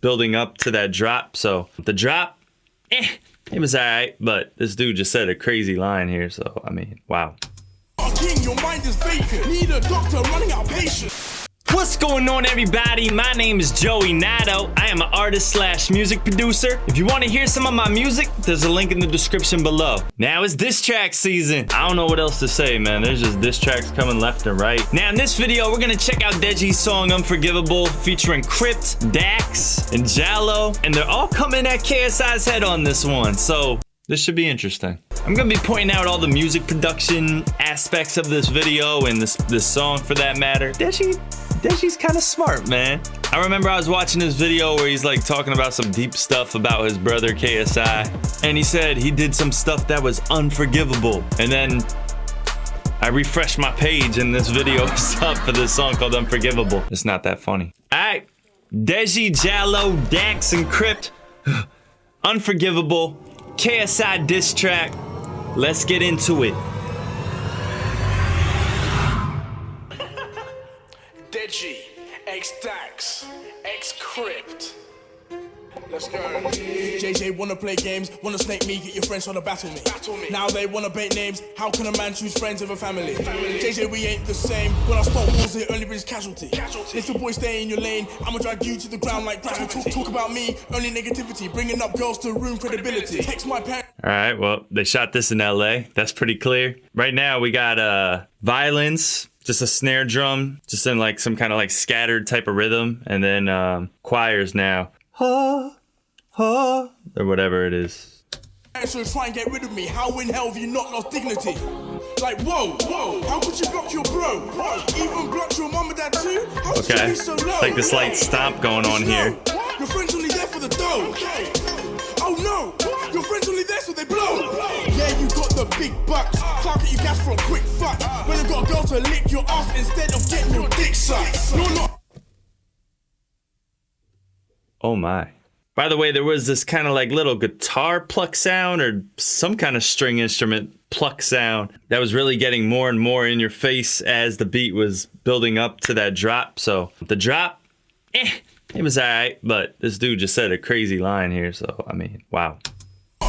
building up to that drop. So the drop, it was alright, but this dude just said a crazy line here. So I mean, wow. King, your mind is vacant. Need a doctor, running out of patience. What's going on, everybody? My name is Joey Nato. I am an artist slash music producer. If you want to hear some of my music, there's a link in the description below. Now it's diss track season. I don't know what else to say, man. There's just diss tracks coming left and right. Now in this video, we're gonna check out Deji's song Unforgivable featuring Crypt, DISS, and Jallow. And they're all coming at KSI's head on this one. So this should be interesting. I'm gonna be pointing out all the music production aspects of this video and this song for that matter. Deji's kind of smart, man. I remember I was watching this video where he's like talking about some deep stuff about his brother KSI, and he said he did some stuff that was unforgivable. And then I refreshed my page and this video is up for this song called Unforgivable. It's not that funny. All right, Deji, Jallow, DISS, and Crypt, Unforgivable, KSI diss track. Let's get into it. Deji, X-DISS, X-Crypt. Let's go. JJ wanna play games, wanna snake me, get your friends trying to battle me. Now they wanna bait names, how can a man choose friends over family? JJ, we ain't the same, when I start wars it only brings casualty. Little boy, stay in your lane, I'ma drag you to the ground like gravity. Talk about me, only negativity, bringing up girls to ruin credibility. Text my parents. All right, well, they shot this in LA, that's pretty clear. Right now we got violins, just a snare drum, just in like some kind of like scattered type of rhythm, and then choirs now. Or whatever it is. So try and get rid of me, how in hell have you not lost dignity? Like whoa, how could you block your bro? Even block your mom and dad too? How could you be so low? It's like this slight stomp going on here. Your friend's only there for the dough. Oh no, your friend's only there so they blow. Yeah, you got the big bucks. Clark at you gas for a quick fuck. When you got a girl to lick your ass instead of getting your dick sucked. You're not. Oh my. By the way, there was this kind of like little guitar pluck sound or some kind of string instrument pluck sound that was really getting more and more in your face as the beat was building up to that drop. So the drop, it was alright, but this dude just said a crazy line here. So, I mean, wow.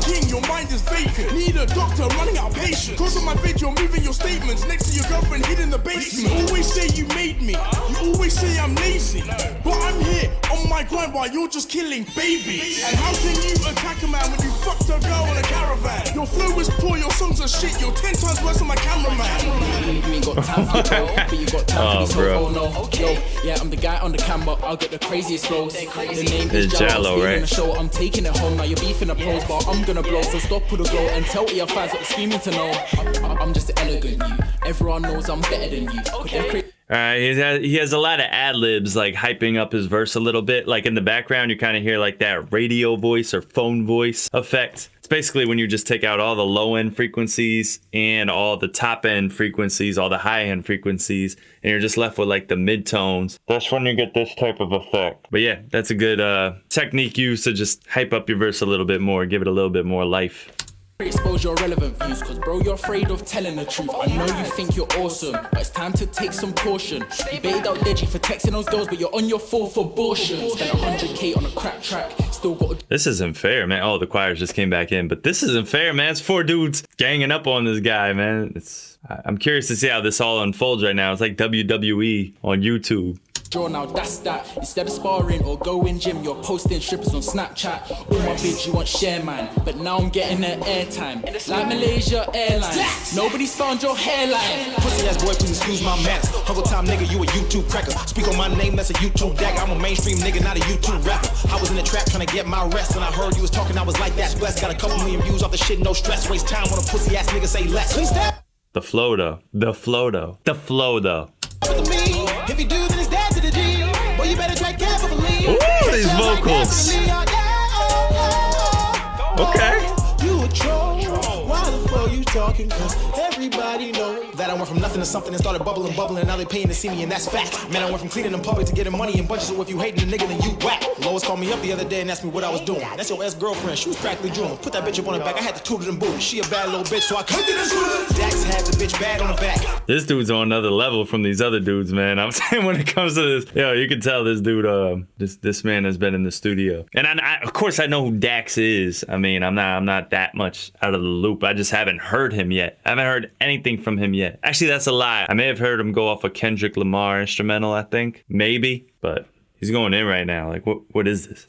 King, your mind is vacant. Need a doctor, running out of patience. Cause on my bed, you're moving your statements next to your girlfriend hid in the basement. You always say you made me. You always say I'm lazy. But I'm here on my grind while you're just killing babies. And how can you attack a man when you fucked a girl on a caravan? Your flow is poor, your songs are shit. You're 10 times worse than my cameraman. You ain't got time for the bro, but you got time for the oh no. Okay. Yeah, I'm the guy on the camera. I'll get the craziest flows. The name is Jallow, right? The show, I'm taking it home. Now you're beefing a pros, but I'm gonna blow, so stop with the glow and tell your fans that screaming to know. I'm just an elegant you. Everyone knows I'm better than you. Okay. All right, he has a lot of ad-libs, like hyping up his verse a little bit. Like in the background, you kind of hear like that radio voice or phone voice effect. It's basically when you just take out all the low-end frequencies and all the top-end frequencies, all the high-end frequencies, and you're just left with like the mid-tones. That's when you get this type of effect. But yeah, that's a good technique used to just hype up your verse a little bit more, give it a little bit more life. Expose your relevant views, cause bro, you're afraid of telling the truth. I know you think you're awesome, but it's time to take some caution. You baited out Deji for texting those girls, but you're on your fourth abortion. Spent 100K on a crap track, still got. This isn't fair, man. Oh, the choirs just came back in, but this isn't fair, man. It's 4 dudes ganging up on this guy, man. I'm curious to see how this all unfolds right now. It's like WWE on YouTube. Draw now, that's that. Instead of sparring or going gym, you're posting strippers on Snapchat. All my vids you want share, man. But now I'm getting that airtime. Like Malaysia Airlines. Nobody's found your hairline. Pussy ass boy, please excuse my manners. Huggle time nigga, you a YouTube cracker. Speak on my name, that's a YouTube dagger. I'm a mainstream nigga, not a YouTube rapper. I was in the trap trying to get my rest. When I heard you was talking, I was like, that's blessed. Got a couple million views off the shit, no stress. Waste time when a pussy ass nigga say less. Please stop. The flow though. The flow though. The flow though. If you do, then it's dead to the G. Well, you better take care of me. Ooh, these vocals. Okay. You a troll. Why the fuck you talking? Cause everybody know that Man, I went from nothing to something and started bubbling, and now they paying to see me, and that's fact. Man, I went from cleaning in public to getting money in bunches, so if you hating a nigga, then you whack. Lois called me up the other day and asked me what I was doing. That's your ex-girlfriend, she was practically drooling. Put that bitch up on her back, I had to tutor them booty. She a bad little bitch, so I cut it as good. Dax had the bitch bad on the back. This dude's on another level from these other dudes, man. I'm saying when it comes to this, yo, you can tell this dude, this man has been in the studio. And I of course I know who Dax is. I mean, I'm not that much out of the loop. I just haven't heard him yet. I haven't heard anything from him yet. Actually, that's a lie. I may have heard him go off a Kendrick Lamar instrumental, I think. Maybe, but he's going in right now. Like, what is this?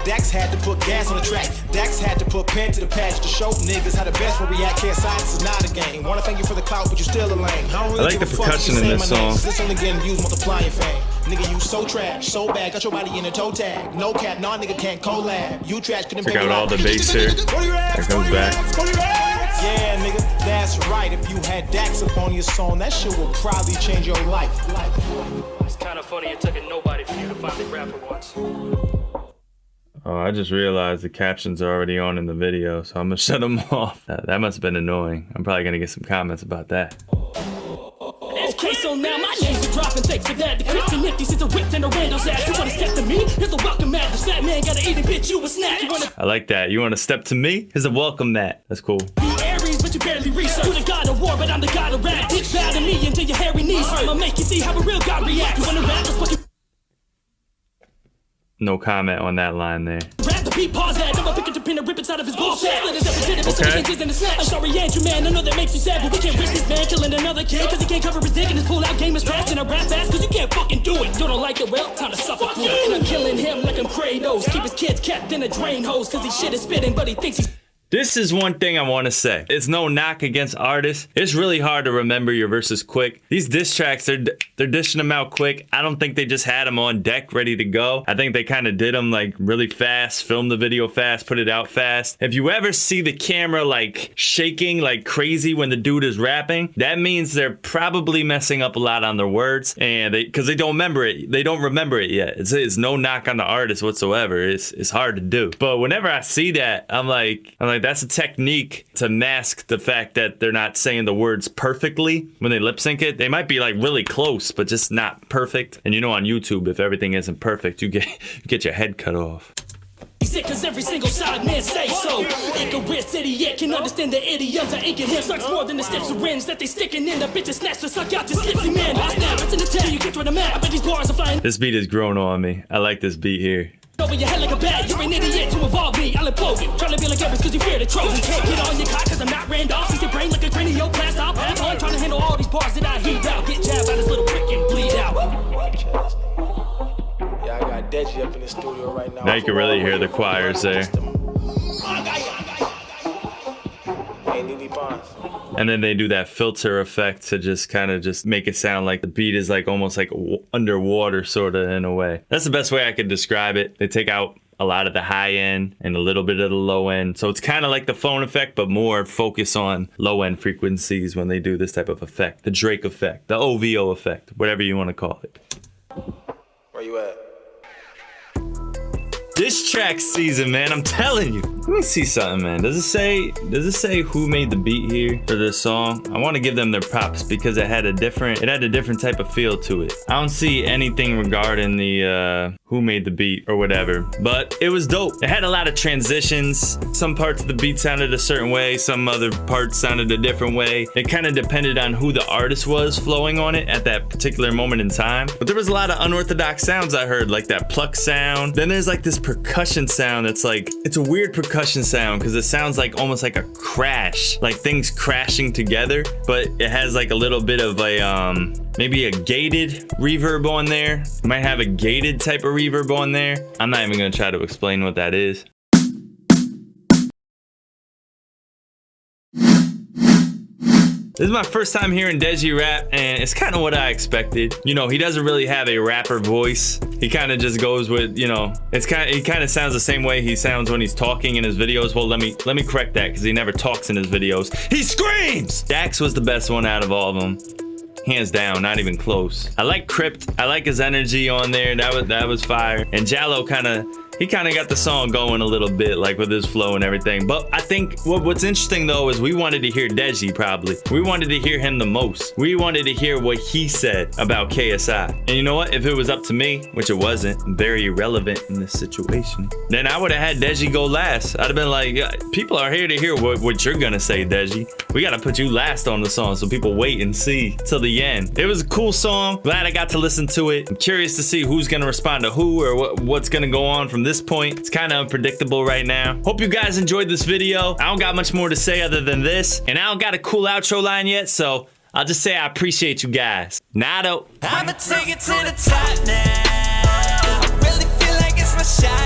Dax had to put gas on the track. Dax had to put pen to the patch to show niggas how the best will react. KSI, this is not a game. Wanna thank you for the clout, but you still a lame. I don't really like the percussion in this song. This only getting used multiplying fame. Nigga, you so trash, so bad, got your body in a toe tag. No cap, nah, nigga can't collab. You trash, couldn't check out all the bass here. There comes back. Yeah, nigga, that's right. If you had Dax up on your song, that shit will probably change your life. It's kind of funny it took a nobody for you to finally rap for once. Oh, I just realized the captions are already on in the video, so I'm gonna shut them off. That must have been annoying. I'm probably gonna get some comments about that. Okay, so now my name's a drop and thanks for that. The Crypt and nifty since a whipped and a Randall's ass. You wanna step to me? Here's a welcome mat. The fat man gotta eat it, bitch, you a snack. I like that. You wanna step to me? Here's a welcome mat. That's cool. But you barely research. You the god of war, but I'm the god of rap. Bitch, bow to me until your hairy knees hurt. I'ma make you see how a real god reacts. You wanna rap? Let's fucking no comment on that line there. Rap the beat, pause that. I'ma pick up the pin and rip inside of his bullshit. Okay. I'm sorry, Andrew, man. I know that makes you sad, but we can't risk this man killing another kid cause he can't cover his dick and his pull-out game is trash. And I rap fast cause you can't fucking do it. You don't like it, well, time to suffer through it. And I'm killing him like I'm Kratos. Keep his kids kept in a drain hose cause he shit is spitting, but he thinks he's... This is one thing I want to say. It's no knock against artists. It's really hard to remember your verses quick. These diss tracks, they're dishing them out quick. I don't think they just had them on deck ready to go. I think they kind of did them like really fast, filmed the video fast, put it out fast. If you ever see the camera like shaking like crazy when the dude is rapping, that means they're probably messing up a lot on their words, and because they don't remember it. They don't remember it yet. It's no knock on the artist whatsoever. It's hard to do. But whenever I see that, I'm like that's a technique to mask the fact that they're not saying the words perfectly when they lip sync it. They might be like really close, but just not perfect. And you know, on YouTube, if everything isn't perfect, you get your head cut off. Sick cause every single side man say so. Icarus idiot can understand the idioms. I ink in him sucks more than the steps of rings that they sticking in. The bitches snatch to suck out your slipsy man. I snap, it's an attack, you catch what I'm at. I bet these bars are flying. This beat has grown on me. I like this beat here. Over your head like a bat, you're an idiot to involve me. I'll implode it. Trying to be like Evans cause you fear the Trojan. Can't get on your cock cause I'm not Randolph. Since your brain like a cranioplast, I'll pass on. Trying to handle all these bars that I heat out. Get jabbed by this little prick and bleed out. Yeah, I got Deji up in the studio right now. Now you can really hear the choirs there. And then they do that filter effect to just kind of just make it sound like the beat is like almost like underwater sort of in a way. That's the best way I could describe it. They take out a lot of the high end and a little bit of the low end. So it's kind of like the phone effect, but more focus on low end frequencies when they do this type of effect. The Drake effect, the OVO effect, whatever you want to call it. Where you at? Diss track season, man, I'm telling you. Let me see something, man. Does it say who made the beat here for this song? I want to give them their props because it had a different type of feel to it. I don't see anything regarding the who made the beat or whatever, but it was dope. It had a lot of transitions. Some parts of the beat sounded a certain way, some other parts sounded a different way. It kind of depended on who the artist was flowing on it at that particular moment in time. But there was a lot of unorthodox sounds I heard, like that pluck sound. Then there's like this percussion sound that's like, it's a weird percussion sound because it sounds like almost like a crash, like things crashing together, but it has like a little bit of a maybe a gated reverb on there. It might have a gated type of reverb on there. I'm not even gonna try to explain what that is. This is my first time hearing Deji rap, and it's kind of what I expected. You know, he doesn't really have a rapper voice. He kind of just goes with, you know, he kind of sounds the same way he sounds when he's talking in his videos. Well, let me correct that because he never talks in his videos. He screams! Dax was the best one out of all of them. Hands down, not even close. I like Crypt. I like his energy on there. That was fire. And Jallow kind of he kind of got the song going a little bit, like with his flow and everything. But I think what's interesting though is we wanted to hear Deji probably. We wanted to hear him the most. We wanted to hear what he said about KSI. And you know what? If it was up to me, which it wasn't, very irrelevant in this situation, then I would have had Deji go last. I'd have been like, people are here to hear what you're gonna say, Deji. We gotta put you last on the song so people wait and see till the end. It was a cool song. Glad I got to listen to it. I'm curious to see who's gonna respond to who or what's gonna go on from this point. It's kind of unpredictable right now. Hope you guys enjoyed this video. I don't got much more to say other than this, and I don't got a cool outro line yet, so I'll just say I appreciate you guys. Nado. I'ma take it to the top now. I really feel like it's my shot.